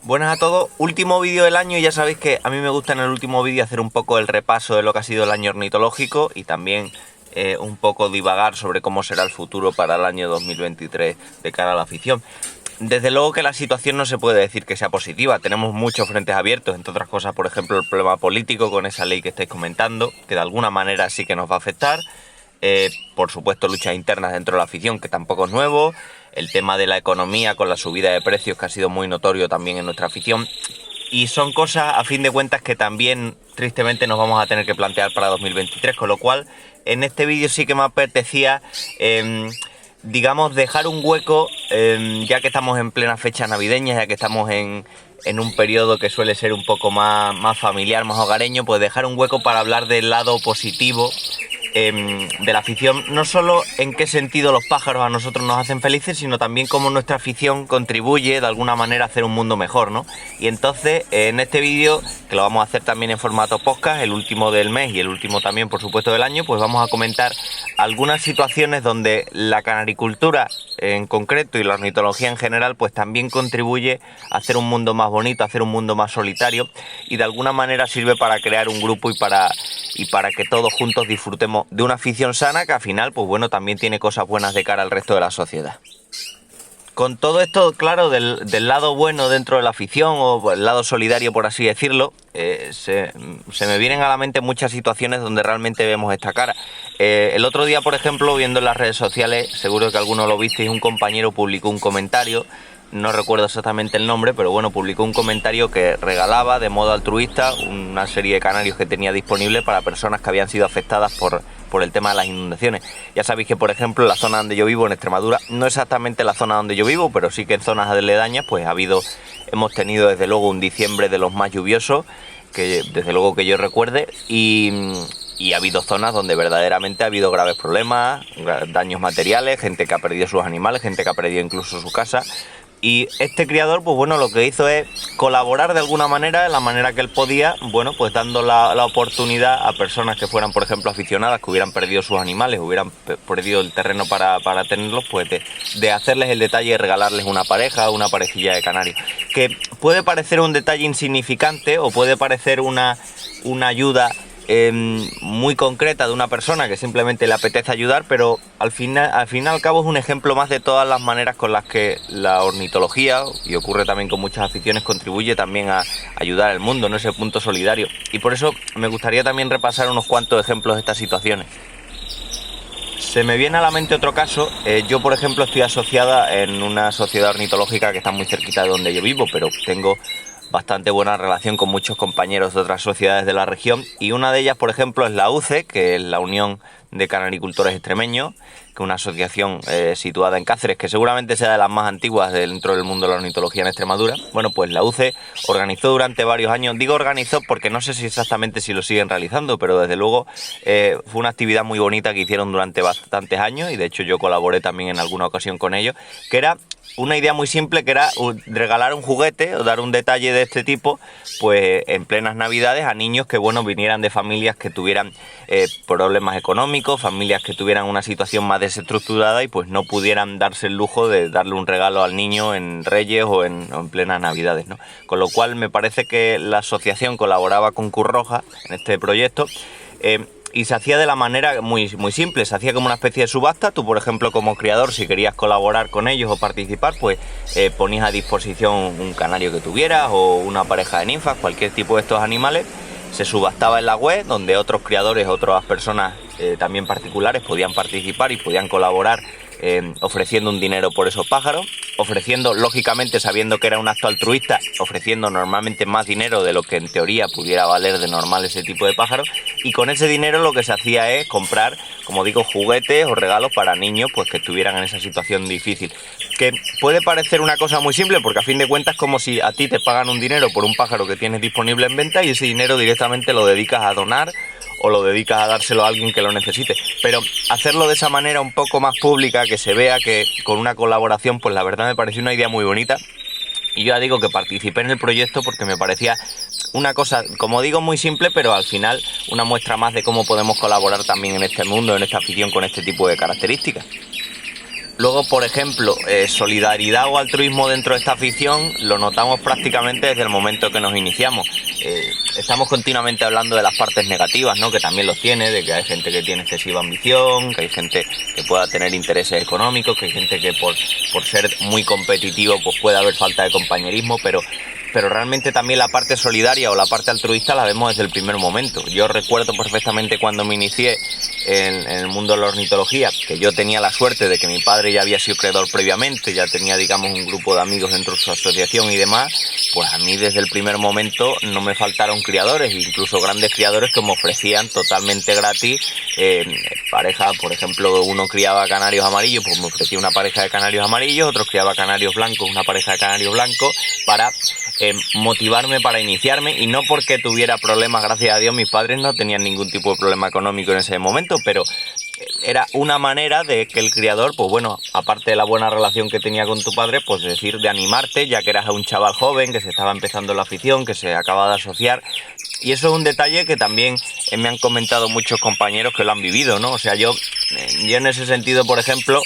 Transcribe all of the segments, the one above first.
Buenas a todos, último vídeo del año y ya sabéis que a mí me gusta en el último vídeo hacer un poco el repaso de lo que ha sido el año ornitológico y también un poco divagar sobre cómo será el futuro para el año 2023 de cara a la afición. Desde luego que la situación no se puede decir que sea positiva, tenemos muchos frentes abiertos, entre otras cosas, por ejemplo, el problema político con esa ley que estáis comentando, que de alguna manera sí que nos va a afectar. Por supuesto, luchas internas dentro de la afición, que tampoco es nuevo. El tema de la economía con la subida de precios, que ha sido muy notorio también en nuestra afición. Y son cosas, a fin de cuentas, que también tristemente nos vamos a tener que plantear para 2023, con lo cual en este vídeo sí que me apetecía, digamos, dejar un hueco, ya que estamos en plena fecha navideña, ya que estamos en un periodo que suele ser un poco más familiar, más hogareño, pues dejar un hueco para hablar del lado positivo de la afición, no solo en qué sentido los pájaros a nosotros nos hacen felices, sino también cómo nuestra afición contribuye de alguna manera a hacer un mundo mejor, ¿no? Y entonces en este vídeo, que lo vamos a hacer también en formato podcast, el último del mes y el último también por supuesto del año, pues vamos a comentar algunas situaciones donde la canaricultura en concreto y la ornitología en general pues también contribuye a hacer un mundo más bonito, a hacer un mundo más solitario, y de alguna manera sirve para crear un grupo y para que todos juntos disfrutemos de una afición sana que al final, pues bueno, también tiene cosas buenas de cara al resto de la sociedad. Con todo esto, claro, del lado bueno dentro de la afición, o el lado solidario, por así decirlo, se me vienen a la mente muchas situaciones donde realmente vemos esta cara. El otro día, por ejemplo, viendo en las redes sociales, seguro que alguno lo visteis, un compañero publicó un comentario, no recuerdo exactamente el nombre, pero bueno, publicó un comentario que regalaba de modo altruista una serie de canarios que tenía disponible para personas que habían sido afectadas por el tema de las inundaciones. Ya sabéis que, por ejemplo, en la zona donde yo vivo, en Extremadura, no exactamente la zona donde yo vivo, pero sí que en zonas aledañas, pues hemos tenido desde luego un diciembre de los más lluviosos, que desde luego que yo recuerde, y ha habido zonas donde verdaderamente ha habido graves problemas, daños materiales, gente que ha perdido sus animales, gente que ha perdido incluso su casa. Y este criador, pues bueno, lo que hizo es colaborar de alguna manera, de la manera que él podía, bueno, pues dando la oportunidad a personas que fueran, por ejemplo, aficionadas, que hubieran perdido sus animales, hubieran perdido el terreno para tenerlos, pues de hacerles el detalle de regalarles una pareja, una parejilla de canarios. Que puede parecer un detalle insignificante o puede parecer una ayuda muy concreta de una persona que simplemente le apetece ayudar, pero al fin y al cabo es un ejemplo más de todas las maneras con las que la ornitología, y ocurre también con muchas aficiones, contribuye también a ayudar al mundo, ¿no? Ese punto solidario. Y por eso me gustaría también repasar unos cuantos ejemplos de estas situaciones. Se me viene a la mente otro caso. Yo, por ejemplo, estoy asociada en una sociedad ornitológica que está muy cerquita de donde yo vivo, pero tengo bastante buena relación con muchos compañeros de otras sociedades de la región, y una de ellas, por ejemplo, es la UCE, que es la Unión de Canaricultores Extremeños, que es una asociación situada en Cáceres, que seguramente sea de las más antiguas dentro del mundo de la ornitología en Extremadura. Bueno, pues la UCE organizó durante varios años, digo organizó porque no sé si exactamente si lo siguen realizando, pero desde luego fue una actividad muy bonita que hicieron durante bastantes años, y de hecho yo colaboré también en alguna ocasión con ellos, que era una idea muy simple, que era regalar un juguete o dar un detalle de este tipo, pues en plenas navidades a niños que, bueno, vinieran de familias que tuvieran problemas económicos, familias que tuvieran una situación más desestructurada y pues no pudieran darse el lujo de darle un regalo al niño en Reyes o en plenas navidades, ¿no? Con lo cual me parece que la asociación colaboraba con Cruz Roja en este proyecto. Y se hacía de la manera muy simple, se hacía como una especie de subasta. Tú, por ejemplo, como criador, si querías colaborar con ellos o participar, pues ponías a disposición un canario que tuvieras o una pareja de ninfas, cualquier tipo de estos animales. Se subastaba en la web, donde otros criadores, otras personas también particulares podían participar y podían colaborar ofreciendo un dinero por esos pájaros, ofreciendo, lógicamente, sabiendo que era un acto altruista, ofreciendo normalmente más dinero de lo que en teoría pudiera valer de normal ese tipo de pájaros, y con ese dinero lo que se hacía es comprar, como digo, juguetes o regalos para niños pues que estuvieran en esa situación difícil. Que puede parecer una cosa muy simple, porque a fin de cuentas es como si a ti te pagan un dinero por un pájaro que tienes disponible en venta y ese dinero directamente lo dedicas a donar o lo dedicas a dárselo a alguien que lo necesite. Pero hacerlo de esa manera un poco más pública, que se vea que con una colaboración, pues la verdad me pareció una idea muy bonita. Y yo ya digo que participé en el proyecto porque me parecía una cosa, como digo, muy simple, pero al final una muestra más de cómo podemos colaborar también en este mundo, en esta afición, con este tipo de características. Luego, por ejemplo, solidaridad o altruismo dentro de esta afición lo notamos prácticamente desde el momento que nos iniciamos. Estamos continuamente hablando de las partes negativas, ¿no? Que también los tiene, de que hay gente que tiene excesiva ambición, que hay gente que pueda tener intereses económicos, que hay gente que por ser muy competitivo pues puede haber falta de compañerismo, pero realmente también la parte solidaria o la parte altruista la vemos desde el primer momento. Yo recuerdo perfectamente cuando me inicié en el mundo de la ornitología, que yo tenía la suerte de que mi padre ya había sido criador previamente, ya tenía, digamos, un grupo de amigos dentro de su asociación y demás. Pues a mí desde el primer momento no me faltaron criadores, incluso grandes criadores que me ofrecían totalmente gratis pareja. Por ejemplo, uno criaba canarios amarillos, pues me ofrecía una pareja de canarios amarillos, otro criaba canarios blancos, una pareja de canarios blancos, para motivarme para iniciarme, y no porque tuviera problemas. Gracias a Dios mis padres no tenían ningún tipo de problema económico en ese momento, pero era una manera de que el criador, pues bueno, aparte de la buena relación que tenía con tu padre, pues decir, de animarte, ya que eras un chaval joven que se estaba empezando la afición, que se acaba de asociar. Y eso es un detalle que también me han comentado muchos compañeros que lo han vivido, ¿no? O sea, yo en ese sentido, por ejemplo,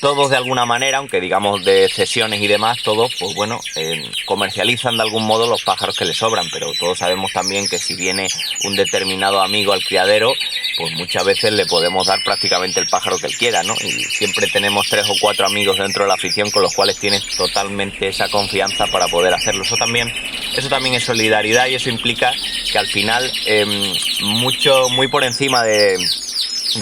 todos de alguna manera, aunque digamos de cesiones y demás, todos, pues bueno, comercializan de algún modo los pájaros que les sobran, pero todos sabemos también que si viene un determinado amigo al criadero, pues muchas veces le podemos dar prácticamente el pájaro que él quiera, ¿no? Y siempre tenemos 3 o 4 amigos dentro de la afición con los cuales tienes totalmente esa confianza para poder hacerlo. Eso también es solidaridad, y eso implica que al final, muy por encima de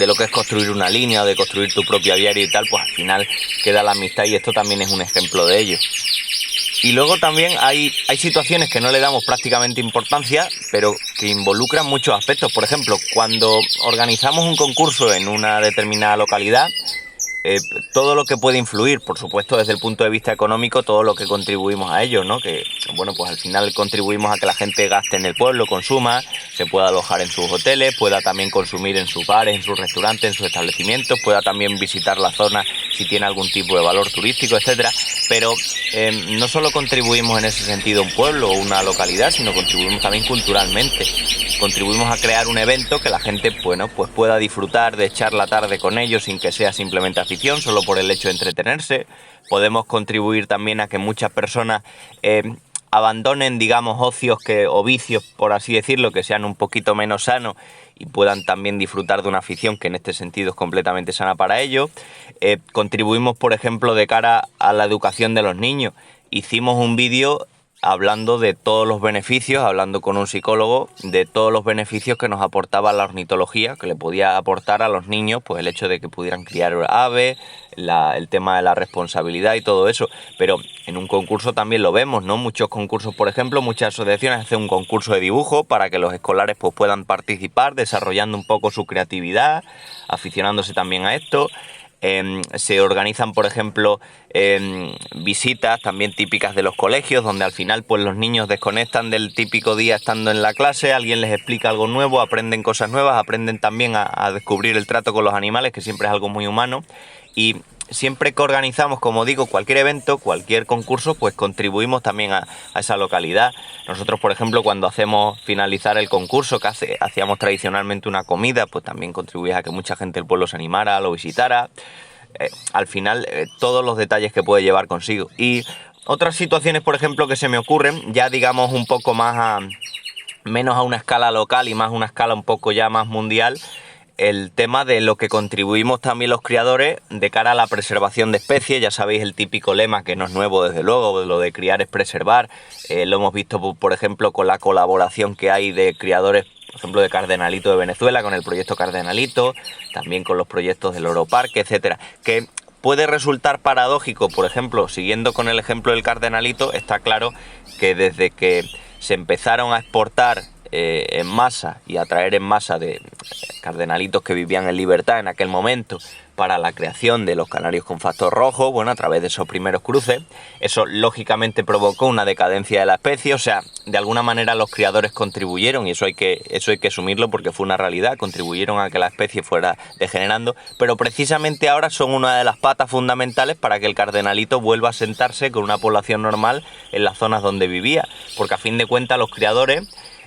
lo que es construir una línea o de construir tu propio aviario y tal, pues al final queda la amistad, y esto también es un ejemplo de ello. Y luego también hay situaciones que no le damos prácticamente importancia, pero que involucran muchos aspectos. Por ejemplo, cuando organizamos un concurso en una determinada localidad, todo lo que puede influir, por supuesto desde el punto de vista económico, todo lo que contribuimos a ello, ¿no? Que bueno, pues al final contribuimos a que la gente gaste en el pueblo, consuma, se pueda alojar en sus hoteles, pueda también consumir en sus bares, en sus restaurantes, en sus establecimientos, pueda también visitar la zona si tiene algún tipo de valor turístico, etcétera. Pero no solo contribuimos en ese sentido a un pueblo o una localidad, sino contribuimos también culturalmente. Contribuimos a crear un evento que la gente, bueno, pues pueda disfrutar de echar la tarde con ellos sin que sea simplemente afición, solo por el hecho de entretenerse. Podemos contribuir también a que muchas personas abandonen, digamos, ocios o vicios, por así decirlo, que sean un poquito menos sanos, y puedan también disfrutar de una afición que en este sentido es completamente sana para ellos. Contribuimos, por ejemplo, de cara a la educación de los niños. Hicimos un vídeo hablando de todos los beneficios, hablando con un psicólogo, de todos los beneficios que nos aportaba la ornitología, que le podía aportar a los niños, pues el hecho de que pudieran criar aves, el tema de la responsabilidad y todo eso. Pero en un concurso también lo vemos, ¿no? Muchos concursos, por ejemplo, muchas asociaciones hacen un concurso de dibujo para que los escolares pues puedan participar, desarrollando un poco su creatividad, aficionándose también a esto. Se organizan, por ejemplo, visitas también típicas de los colegios, donde al final pues los niños desconectan del típico día estando en la clase, alguien les explica algo nuevo, aprenden cosas nuevas, aprenden también a descubrir el trato con los animales, que siempre es algo muy humano. Y siempre que organizamos, como digo, cualquier evento, cualquier concurso, pues contribuimos también a esa localidad. Nosotros, por ejemplo, cuando hacemos finalizar el concurso, que hacíamos tradicionalmente una comida, pues también contribuía a que mucha gente del pueblo se animara, lo visitara. Al final, todos los detalles que puede llevar consigo. Y otras situaciones, por ejemplo, que se me ocurren, ya digamos un poco menos a una escala local y más a una escala un poco ya más mundial, el tema de lo que contribuimos también los criadores de cara a la preservación de especies. Ya sabéis el típico lema, que no es nuevo desde luego, lo de criar es preservar. Lo hemos visto, por ejemplo, con la colaboración que hay de criadores, por ejemplo, de Cardenalito de Venezuela, con el proyecto Cardenalito, también con los proyectos del Loro Parque, etcétera, que puede resultar paradójico. Por ejemplo, siguiendo con el ejemplo del Cardenalito, está claro que desde que se empezaron a exportar en masa y a traer en masa de cardenalitos que vivían en libertad en aquel momento para la creación de los canarios con factor rojo, bueno, a través de esos primeros cruces, eso lógicamente provocó una decadencia de la especie. O sea, de alguna manera los criadores contribuyeron, y eso hay que asumirlo porque fue una realidad, contribuyeron a que la especie fuera degenerando, pero precisamente ahora son una de las patas fundamentales para que el cardenalito vuelva a sentarse con una población normal en las zonas donde vivía, porque a fin de cuentas los criadores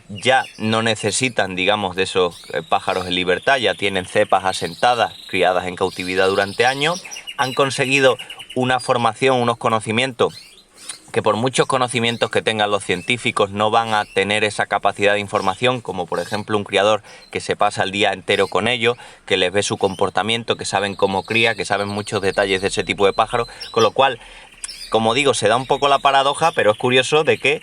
ya no necesitan, digamos, de esos pájaros en libertad, ya tienen cepas asentadas, criadas en cautividad durante años, han conseguido una formación, unos conocimientos que por muchos conocimientos que tengan los científicos no van a tener esa capacidad de información, como por ejemplo un criador que se pasa el día entero con ellos, que les ve su comportamiento, que saben cómo cría, que saben muchos detalles de ese tipo de pájaros, con lo cual, como digo, se da un poco la paradoja, pero es curioso de que,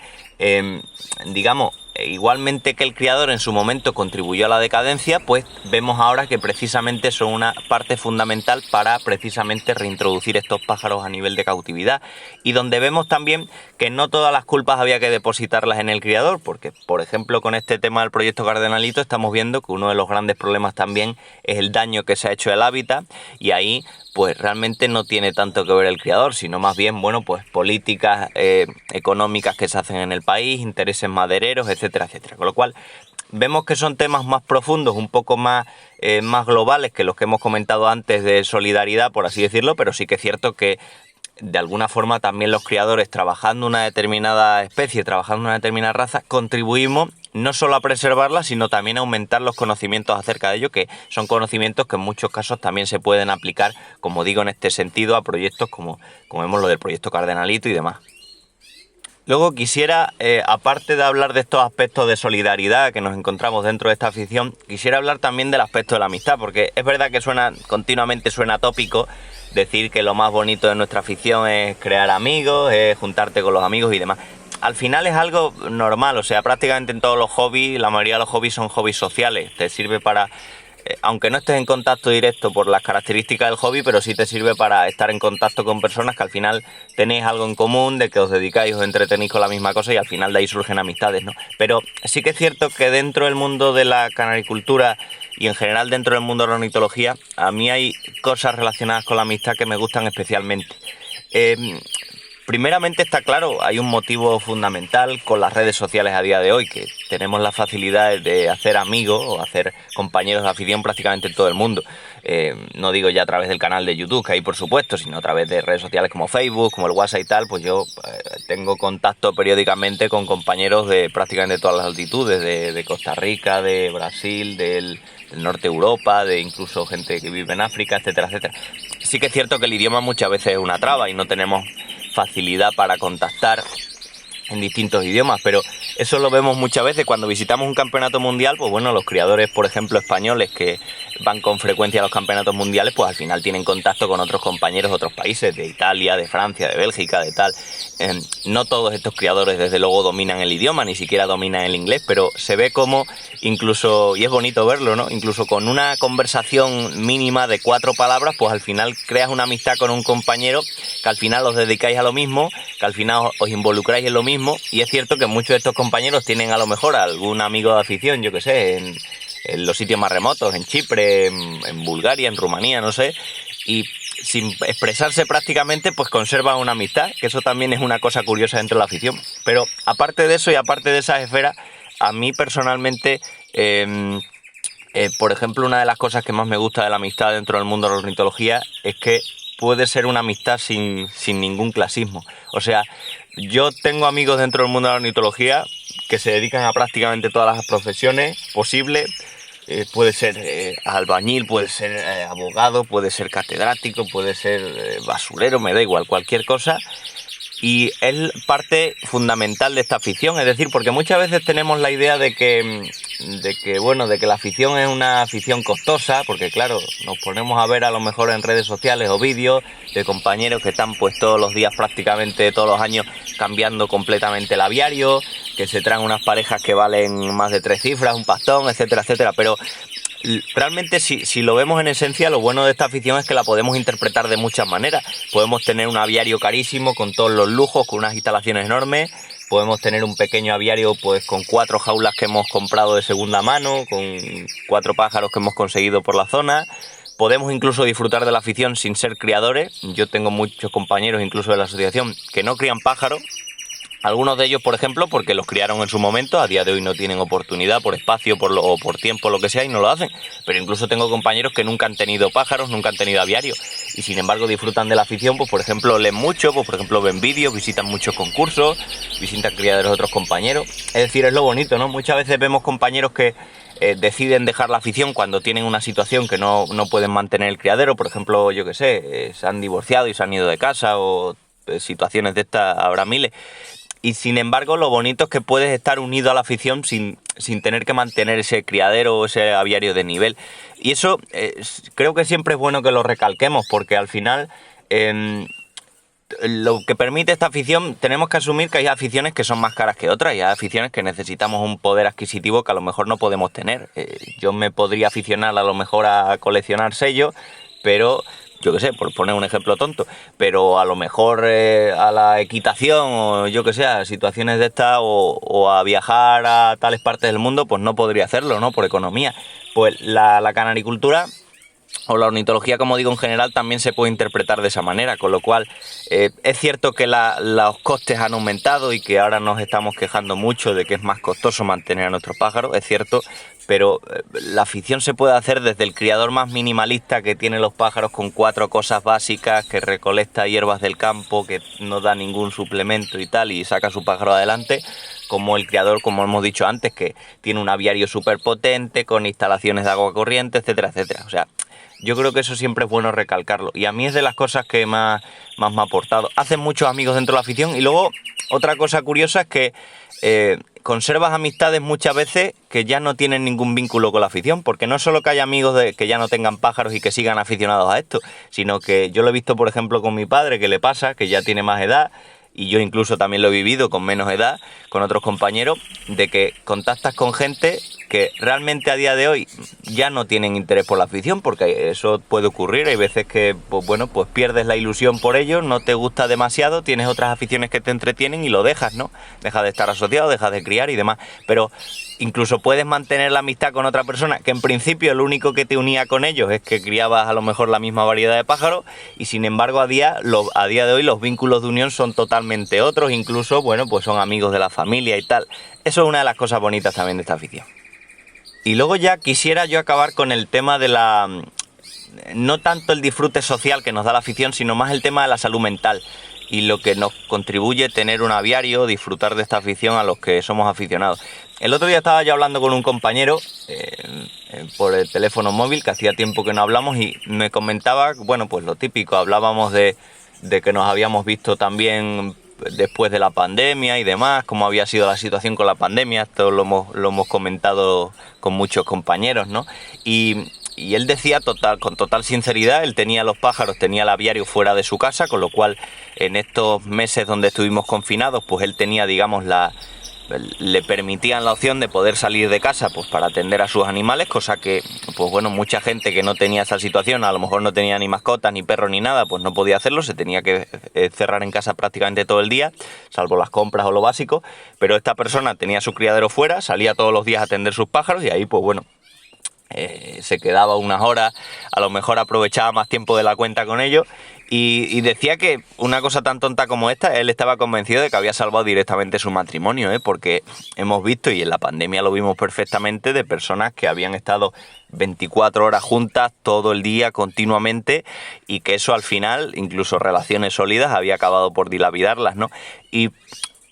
digamos, igualmente que el criador en su momento contribuyó a la decadencia, pues vemos ahora que precisamente son una parte fundamental para precisamente reintroducir estos pájaros a nivel de cautividad, y donde vemos también que no todas las culpas había que depositarlas en el criador, porque por ejemplo con este tema del proyecto Cardenalito estamos viendo que uno de los grandes problemas también es el daño que se ha hecho al hábitat, y ahí pues realmente no tiene tanto que ver el criador, sino más bien, bueno, pues políticas económicas que se hacen en el país, intereses madereros, etcétera, etcétera. Con lo cual, vemos que son temas más profundos, un poco más globales que los que hemos comentado antes de solidaridad, por así decirlo, pero sí que es cierto que de alguna forma también los criadores, trabajando una determinada especie, trabajando una determinada raza, contribuimos no solo a preservarla, sino también a aumentar los conocimientos acerca de ello, que son conocimientos que en muchos casos también se pueden aplicar, como digo, en este sentido, a proyectos como vemos lo del proyecto Cardenalito y demás. Luego quisiera, aparte de hablar de estos aspectos de solidaridad que nos encontramos dentro de esta afición, quisiera hablar también del aspecto de la amistad, porque es verdad que continuamente suena tópico decir que lo más bonito de nuestra afición es crear amigos, es juntarte con los amigos y demás. Al final es algo normal, o sea, prácticamente en todos los hobbies, la mayoría de los hobbies son hobbies sociales, te sirve para, aunque no estés en contacto directo por las características del hobby, pero sí te sirve para estar en contacto con personas que al final tenéis algo en común, de que os dedicáis, os entretenéis con la misma cosa y al final de ahí surgen amistades, ¿no? Pero sí que es cierto que dentro del mundo de la canaricultura y en general dentro del mundo de la ornitología, a mí hay cosas relacionadas con la amistad que me gustan especialmente. Primeramente está claro, hay un motivo fundamental con las redes sociales a día de hoy, que tenemos la facilidad de hacer amigos o hacer compañeros de afición prácticamente en todo el mundo. No digo ya a través del canal de YouTube, que hay por supuesto, sino a través de redes sociales como Facebook, como el WhatsApp y tal, pues yo tengo contacto periódicamente con compañeros de prácticamente todas las altitudes, de Costa Rica, de Brasil, del norte de Europa, de incluso gente que vive en África, etcétera, etcétera. Sí que es cierto que el idioma muchas veces es una traba y no tenemos facilidad para contactar en distintos idiomas, pero eso lo vemos muchas veces cuando visitamos un campeonato mundial. Pues bueno, los criadores, por ejemplo, españoles que van con frecuencia a los campeonatos mundiales, pues al final tienen contacto con otros compañeros de otros países, de Italia, de Francia, de Bélgica, de tal. No todos estos criadores desde luego dominan el idioma, ni siquiera dominan el inglés, pero se ve como incluso, y es bonito verlo, ¿no? Incluso con una conversación mínima de 4 palabras, pues al final creas una amistad con un compañero que al final os dedicáis a lo mismo, que al final os involucráis en lo mismo, y es cierto que muchos de estos compañeros tienen a lo mejor algún amigo de afición, yo que sé, en los sitios más remotos, en Chipre, en Bulgaria, en Rumanía, no sé, y sin expresarse prácticamente, pues conservan una amistad, que eso también es una cosa curiosa dentro de la afición. Pero aparte de eso y aparte de esas esferas, a mí personalmente, por ejemplo, una de las cosas que más me gusta de la amistad dentro del mundo de la ornitología es que puede ser una amistad sin ningún clasismo. O sea, yo tengo amigos dentro del mundo de la ornitología que se dedican a prácticamente todas las profesiones posibles. Puede ser albañil, puede ser abogado, puede ser catedrático, puede ser basurero, me da igual, cualquier cosa. Y es parte fundamental de esta afición, es decir, porque muchas veces tenemos la idea de que la afición es una afición costosa, porque claro, nos ponemos a ver a lo mejor en redes sociales o vídeos de compañeros que están pues todos los días, prácticamente todos los años, cambiando completamente el aviario, que se traen unas parejas que valen más de 3 cifras, un pastón, etcétera, etcétera, pero realmente si lo vemos en esencia, lo bueno de esta afición es que la podemos interpretar de muchas maneras. Podemos tener un aviario carísimo con todos los lujos, con unas instalaciones enormes. Podemos tener un pequeño aviario pues con 4 jaulas que hemos comprado de segunda mano, con 4 pájaros que hemos conseguido por la zona. Podemos incluso disfrutar de la afición sin ser criadores. Yo tengo muchos compañeros incluso de la asociación que no crían pájaros. Algunos de ellos, por ejemplo, porque los criaron en su momento, a día de hoy no tienen oportunidad por espacio o por tiempo, lo que sea, y no lo hacen. Pero incluso tengo compañeros que nunca han tenido pájaros, nunca han tenido aviario, y sin embargo disfrutan de la afición, pues por ejemplo leen mucho, pues por ejemplo ven vídeos, visitan muchos concursos, visitan criaderos de otros compañeros. Es decir, es lo bonito, ¿no? Muchas veces vemos compañeros que deciden dejar la afición cuando tienen una situación que no pueden mantener el criadero. Por ejemplo, yo qué sé, se han divorciado y se han ido de casa, o situaciones de estas habrá miles. Y sin embargo, lo bonito es que puedes estar unido a la afición sin tener que mantener ese criadero o ese aviario de nivel. Y eso creo que siempre es bueno que lo recalquemos, porque al final lo que permite esta afición, tenemos que asumir que hay aficiones que son más caras que otras, y hay aficiones que necesitamos un poder adquisitivo que a lo mejor no podemos tener. Yo me podría aficionar a lo mejor a coleccionar sellos, pero yo qué sé, por poner un ejemplo tonto, pero a lo mejor a la equitación, o yo que sé, a situaciones de estas, o a viajar a tales partes del mundo, pues no podría hacerlo, ¿no? Por economía. Pues la canaricultura o la ornitología, como digo, en general también se puede interpretar de esa manera, con lo cual es cierto que los costes han aumentado y que ahora nos estamos quejando mucho de que es más costoso mantener a nuestros pájaros, es cierto, pero la afición se puede hacer desde el criador más minimalista, que tiene los pájaros con 4 cosas básicas, que recolecta hierbas del campo, que no da ningún suplemento y tal, y saca su pájaro adelante, como el criador, como hemos dicho antes, que tiene un aviario súper potente, con instalaciones de agua corriente, etcétera, etcétera. O sea, yo creo que eso siempre es bueno recalcarlo, y a mí es de las cosas que más me ha aportado. Hacen muchos amigos dentro de la afición, y luego otra cosa curiosa es que conservas amistades muchas veces que ya no tienen ningún vínculo con la afición, porque no es solo que haya amigos que ya no tengan pájaros y que sigan aficionados a esto, sino que yo lo he visto, por ejemplo, con mi padre, que le pasa, que ya tiene más edad, y yo incluso también lo he vivido con menos edad, con otros compañeros, de que contactas con gente que realmente a día de hoy ya no tienen interés por la afición, porque eso puede ocurrir. Hay veces que, pues bueno, pues pierdes la ilusión por ello, no te gusta demasiado, tienes otras aficiones que te entretienen y lo dejas, ¿no? Dejas de estar asociado, dejas de criar y demás. Pero incluso puedes mantener la amistad con otra persona que en principio lo único que te unía con ellos es que criabas a lo mejor la misma variedad de pájaros, y sin embargo a día de hoy los vínculos de unión son totalmente otros, incluso, bueno, pues son amigos de la familia y tal. Eso es una de las cosas bonitas también de esta afición. Y luego ya quisiera yo acabar con el tema de no tanto el disfrute social que nos da la afición, sino más el tema de la salud mental y lo que nos contribuye tener un aviario, disfrutar de esta afición a los que somos aficionados. El otro día estaba yo hablando con un compañero por el teléfono móvil, que hacía tiempo que no hablamos, y me comentaba, bueno, pues lo típico, hablábamos de que nos habíamos visto también después de la pandemia y demás, cómo había sido la situación con la pandemia. Esto lo hemos comentado con muchos compañeros, ¿no? Y él decía con total sinceridad, él tenía los pájaros, tenía el aviario fuera de su casa, con lo cual en estos meses donde estuvimos confinados, pues él tenía, digamos, le permitían la opción de poder salir de casa, pues para atender a sus animales, cosa que, pues bueno, mucha gente que no tenía esa situación, a lo mejor no tenía ni mascotas, ni perros, ni nada, pues no podía hacerlo, se tenía que cerrar en casa prácticamente todo el día, salvo las compras o lo básico. Pero esta persona tenía su criadero fuera, salía todos los días a atender sus pájaros, y ahí, pues bueno, se quedaba unas horas, a lo mejor aprovechaba más tiempo de la cuenta con ellos, y decía que una cosa tan tonta como esta, él estaba convencido de que había salvado directamente su matrimonio, porque hemos visto, y en la pandemia lo vimos perfectamente, de personas que habían estado 24 horas juntas todo el día continuamente, y que eso al final, incluso relaciones sólidas, había acabado por dilapidarlas, ¿no? Y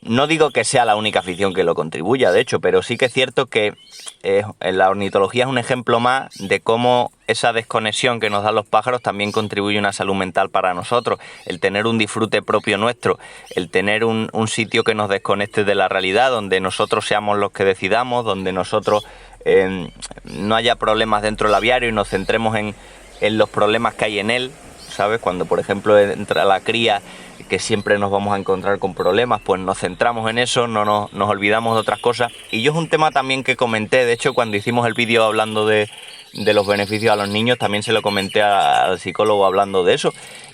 no digo que sea la única afición que lo contribuya, de hecho, pero sí que es cierto que la ornitología es un ejemplo más de cómo esa desconexión que nos dan los pájaros también contribuye a una salud mental para nosotros. El tener un disfrute propio nuestro, el tener un sitio que nos desconecte de la realidad, donde nosotros seamos los que decidamos, donde nosotros no haya problemas dentro del aviario y nos centremos en los problemas que hay en él, ¿sabes? Cuando, por ejemplo, entra la cría, que siempre nos vamos a encontrar con problemas, pues nos centramos en eso, no nos olvidamos de otras cosas. Y yo es un tema también que comenté, de hecho, cuando hicimos el vídeo hablando de los beneficios a los niños, también se lo comenté al psicólogo hablando de eso.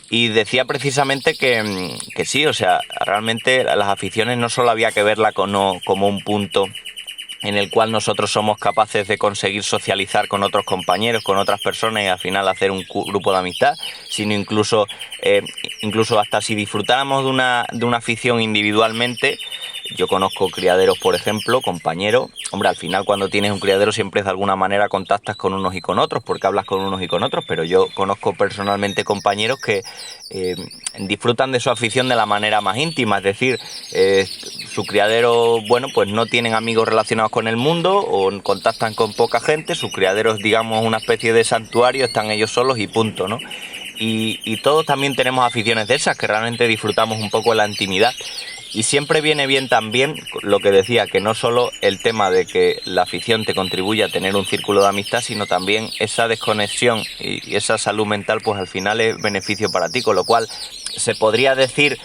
Y decía precisamente que sí, o sea, realmente las aficiones no solo había que verla como un punto en el cual nosotros somos capaces de conseguir socializar con otros compañeros, con otras personas, y al final hacer un grupo de amistad, sino incluso hasta si disfrutáramos de una afición individualmente, Yo conozco criaderos, por ejemplo, compañeros. Hombre, al final cuando tienes un criadero siempre de alguna manera contactas con unos y con otros, porque hablas con unos y con otros, pero yo conozco personalmente compañeros que disfrutan de su afición de la manera más íntima, es decir, su criadero, bueno, pues no tienen amigos relacionados con el mundo o contactan con poca gente, su criadero es, digamos, una especie de santuario, están ellos solos y punto, ¿no? Y todos también tenemos aficiones de esas, que realmente disfrutamos un poco de la intimidad. Y siempre viene bien también lo que decía, que no solo el tema de que la afición te contribuye a tener un círculo de amistad, sino también esa desconexión y esa salud mental, pues al final es beneficio para ti, con lo cual se podría decir,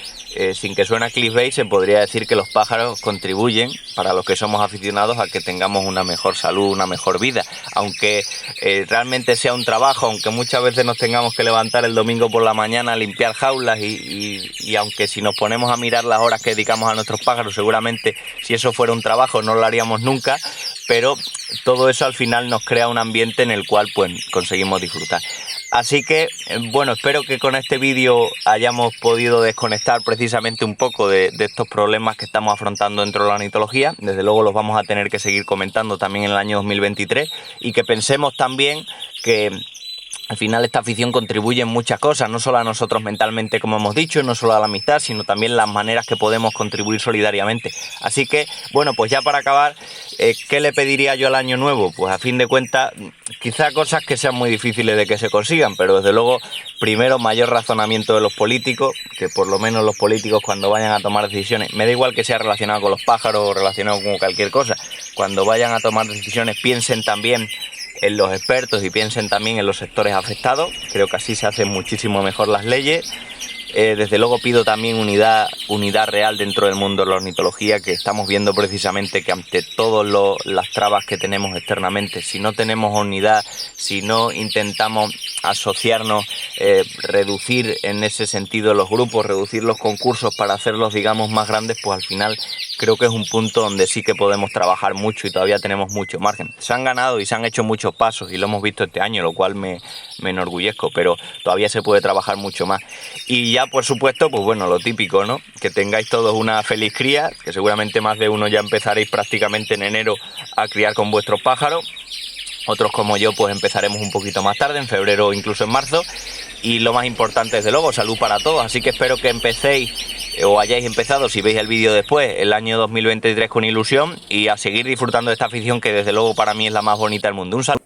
sin que suene a clickbait, se podría decir que los pájaros contribuyen, para los que somos aficionados, a que tengamos una mejor salud, una mejor vida, aunque realmente sea un trabajo, aunque muchas veces nos tengamos que levantar el domingo por la mañana a limpiar jaulas y aunque si nos ponemos a mirar las horas que dedicamos a nuestros pájaros, seguramente si eso fuera un trabajo no lo haríamos nunca, pero todo eso al final nos crea un ambiente en el cual pues conseguimos disfrutar. Así que, bueno, espero que con este vídeo hayamos podido desconectar precisamente un poco de estos problemas que estamos afrontando dentro de la ornitología. Desde luego los vamos a tener que seguir comentando también en el año 2023 y que pensemos también que al final esta afición contribuye en muchas cosas, no solo a nosotros mentalmente, como hemos dicho, no solo a la amistad, sino también las maneras que podemos contribuir solidariamente. Así que, bueno, pues ya para acabar, ¿qué le pediría yo al año nuevo? Pues a fin de cuentas, quizá cosas que sean muy difíciles de que se consigan, pero desde luego, primero, mayor razonamiento de los políticos, que por lo menos los políticos cuando vayan a tomar decisiones, me da igual que sea relacionado con los pájaros o relacionado con cualquier cosa, cuando vayan a tomar decisiones piensen también en los expertos y piensen también en los sectores afectados. Creo que así se hacen muchísimo mejor las leyes. Desde luego pido también unidad real dentro del mundo de la ornitología, que estamos viendo precisamente que ante todas las trabas que tenemos externamente, si no tenemos unidad, si no intentamos asociarnos, reducir en ese sentido los grupos, reducir los concursos para hacerlos, digamos, más grandes, pues al final creo que es un punto donde sí que podemos trabajar mucho y todavía tenemos mucho margen. Se han ganado y se han hecho muchos pasos y lo hemos visto este año, lo cual me enorgullezco, pero todavía se puede trabajar mucho más. Y ya, por supuesto, pues bueno, lo típico, ¿no? Que tengáis todos una feliz cría, que seguramente más de uno ya empezaréis prácticamente en enero a criar con vuestros pájaros. Otros como yo pues empezaremos un poquito más tarde, en febrero o incluso en marzo. Y lo más importante, desde luego, salud para todos. Así que espero que empecéis o hayáis empezado, si veis el vídeo después, el año 2023 con ilusión y a seguir disfrutando de esta afición que desde luego para mí es la más bonita del mundo. Un saludo.